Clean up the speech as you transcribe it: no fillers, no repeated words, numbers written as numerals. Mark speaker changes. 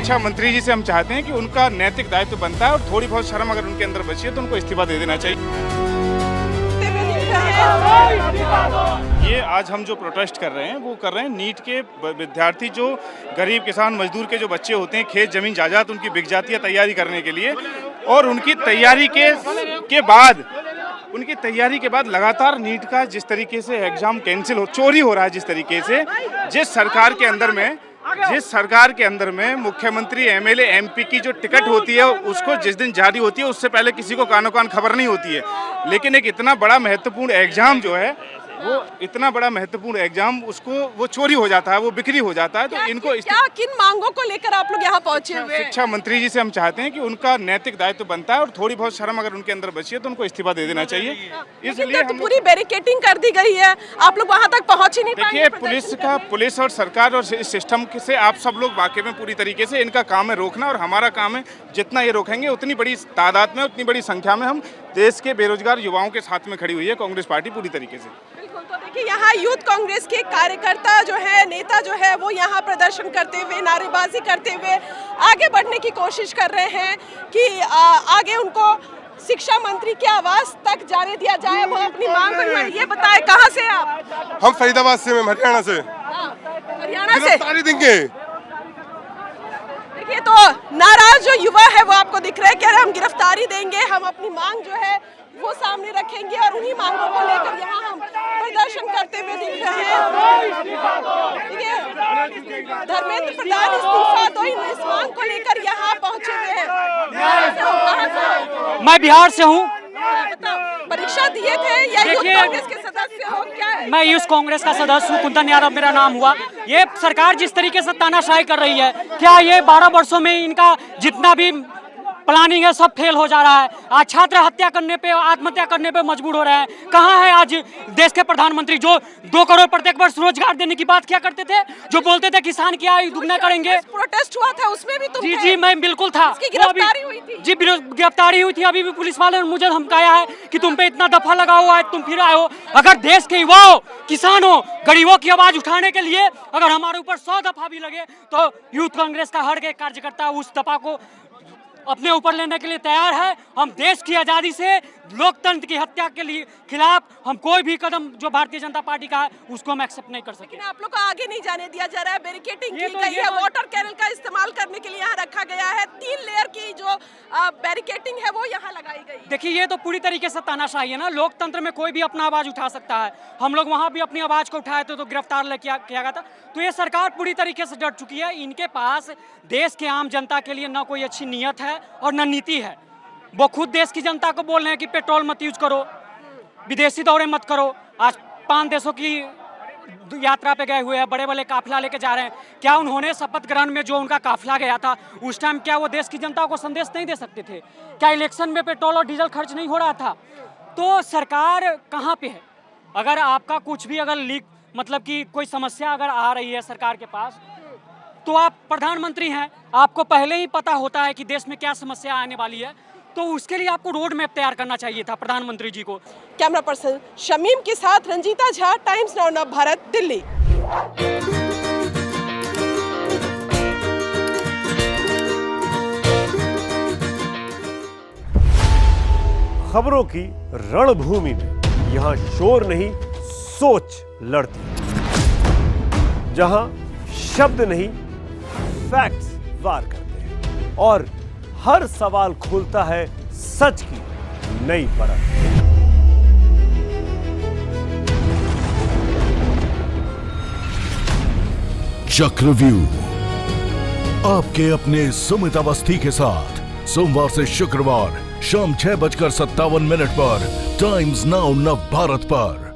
Speaker 1: शिक्षा मंत्री जी से हम चाहते हैं कि उनका नैतिक दायित्व बनता है और थोड़ी बहुत शर्म अगर उनके अंदर बची है तो उनको इस्तीफा दे देना चाहिए। ये आज हम जो प्रोटेस्ट कर रहे हैं वो कर रहे हैं नीट के विद्यार्थी, जो गरीब किसान मजदूर के जो बच्चे होते हैं, खेत जमीन जायदाद उनकी बिक जाती है तैयारी करने के लिए, और उनकी तैयारी के बाद लगातार नीट का जिस तरीके से एग्जाम कैंसिल हो, चोरी हो रहा है जिस तरीके से, जिस सरकार के अंदर में मुख्यमंत्री एमएलए एमपी की जो टिकट होती है उसको जिस दिन जारी होती है उससे पहले किसी को कानो कान खबर नहीं होती है, लेकिन एक इतना बड़ा महत्वपूर्ण एग्जाम जो है उसको वो चोरी हो जाता है, वो बिक्री हो जाता है। तो इनको
Speaker 2: किन मांगों को लेकर आप लोग यहाँ पहुंचे हुए हैं?
Speaker 1: शिक्षा मंत्री जी से हम चाहते हैं कि उनका नैतिक दायित्व बनता है और थोड़ी बहुत शर्म अगर उनके अंदर बची है तो उनको इस्तीफा दे देना चाहिए।
Speaker 2: इसलिए तो पूरी बैरिकेडिंग कर दी गई है, आप लोग वहाँ तक पहुँच ही नहीं पाएंगे।
Speaker 1: देखिए, पुलिस और सरकार और इस सिस्टम से आप सब लोग वाकिफ में पूरी तरीके से, इनका काम है रोकना, और हमारा काम है जितना ये रोकेंगे उतनी बड़ी तादाद में, उतनी बड़ी संख्या में हम देश के बेरोजगार युवाओं के साथ में खड़ी हुई है कांग्रेस पार्टी पूरी तरीके से।
Speaker 2: तो देखिए, यहाँ यूथ कांग्रेस के कार्यकर्ता जो है, नेता जो है, वो यहाँ प्रदर्शन करते हुए, नारेबाजी करते हुए आगे बढ़ने की कोशिश कर रहे हैं कि आगे उनको शिक्षा मंत्री के आवास तक जाने दिया जाए, वो अपनी मांग पर। ये बताएं, कहाँ से आप?
Speaker 3: हम फरीदाबाद से, हरियाणा से।
Speaker 2: हरियाणा से
Speaker 3: गिरफ्तारी देंगे।
Speaker 2: देखिए, तो नाराज जो युवा है वो आपको दिख रहा है, कह रहे हम गिरफ्तारी देंगे, हम अपनी मांग जो है वो सामने रखेंगे, और उन्हीं मांगों को लेकर यहाँ हम प्रदर्शन करते हुए दिख रहे हैं। देखिए, धर्मेंद्र प्रधान इस्तीफा दो, इस मांग को लेकर यहाँ पहुँचे हुए हैं।
Speaker 4: मैं बिहार से हूँ।
Speaker 2: परीक्षा दिए थे या यूथ कांग्रेस के सदस्य हो? क्या है?
Speaker 4: मैं यूथ कांग्रेस का सदस्य हूँ, कुंदन यादव मेरा नाम हुआ। ये सरकार जिस तरीके से तानाशाही कर रही है, क्या ये 12 वर्षों में इनका जितना भी प्लानिंग है सब फेल हो जा रहा है। आज छात्र हत्या करने पे, आत्महत्या करने पे मजबूर हो रहे हैं। कहाँ है आज देश के प्रधानमंत्री जो 2 करोड़ प्रत्येक वर्ष रोजगार देने की बात क्या करते थे, जो बोलते थे किसान की आय दुगना करेंगे?
Speaker 2: प्रोटेस्ट हुआ था, उसमें भी तुम
Speaker 4: जी मैं बिल्कुल था।
Speaker 2: गिरफ्तारी हुई थी।
Speaker 4: जी गिरफ्तारी हुई थी। अभी भी पुलिस वाले ने मुझे धमकाया है कि तुम पे इतना दफा लगा हुआ है, तुम फिर आए हो। अगर देश के युवाओं, किसानों, गरीबों की आवाज उठाने के लिए अगर हमारे ऊपर 100 दफा भी लगे तो यूथ कांग्रेस का हर एक कार्यकर्ता उस दफा को अपने ऊपर लेने के लिए तैयार है। हम देश की आज़ादी से लोकतंत्र की हत्या के लिए खिलाफ हम कोई भी कदम जो भारतीय जनता पार्टी का है उसको हम एक्सेप्ट नहीं कर सकते।
Speaker 2: आप लोग को आगे नहीं जाने दिया जा रहा है, बैरिकेडिंग की गई है, वाटर कैनल का इस्तेमाल करने के लिए यहाँ रखा गया है, 3 लेयर की जो बैरिकेडिंग है वो यहाँ लगाई गई।
Speaker 4: देखिए, ये तो पूरी तरीके से तानाशाही है ना। लोकतंत्र में कोई भी अपना आवाज उठा सकता है। हम लोग वहाँ भी अपनी आवाज को उठाए थे तो गिरफ्तार किया गया था। तो ये सरकार पूरी तरीके से डर चुकी है। इनके पास देश के आम जनता के लिए न कोई अच्छी नीयत है और न नीति है। वो खुद देश की जनता को बोल रहे हैं कि पेट्रोल मत यूज करो, विदेशी दौरे मत करो। आज 5 देशों की यात्रा पे गए हुए हैं, बड़े बड़े काफिला लेके जा रहे हैं। क्या उन्होंने शपथ ग्रहण में जो उनका काफिला गया था उस टाइम क्या वो देश की जनता को संदेश नहीं दे सकते थे? क्या इलेक्शन में पेट्रोल और डीजल खर्च नहीं हो रहा था? तो सरकार कहाँ पे है? अगर आपका कुछ भी अगर लीक मतलब कि कोई समस्या अगर आ रही है सरकार के पास, तो आप प्रधानमंत्री हैं, आपको पहले ही पता होता है कि देश में क्या समस्या आने वाली है, तो उसके लिए आपको रोड मैप तैयार करना चाहिए था प्रधानमंत्री जी को।
Speaker 2: कैमरा पर्सन शमीम के साथ रंजीता झा, टाइम्स नाउ नव भारत, दिल्ली।
Speaker 5: खबरों की रणभूमि में यहाँ शोर नहीं, सोच लड़ती है। जहां शब्द नहीं, फैक्ट्स वार करते हैं और हर सवाल खोलता है सच की नई परत।
Speaker 6: चक्रव्यूह आपके अपने सुमित अवस्थी के साथ सोमवार से शुक्रवार शाम 6:57 पर टाइम्स नाउ नव भारत पर।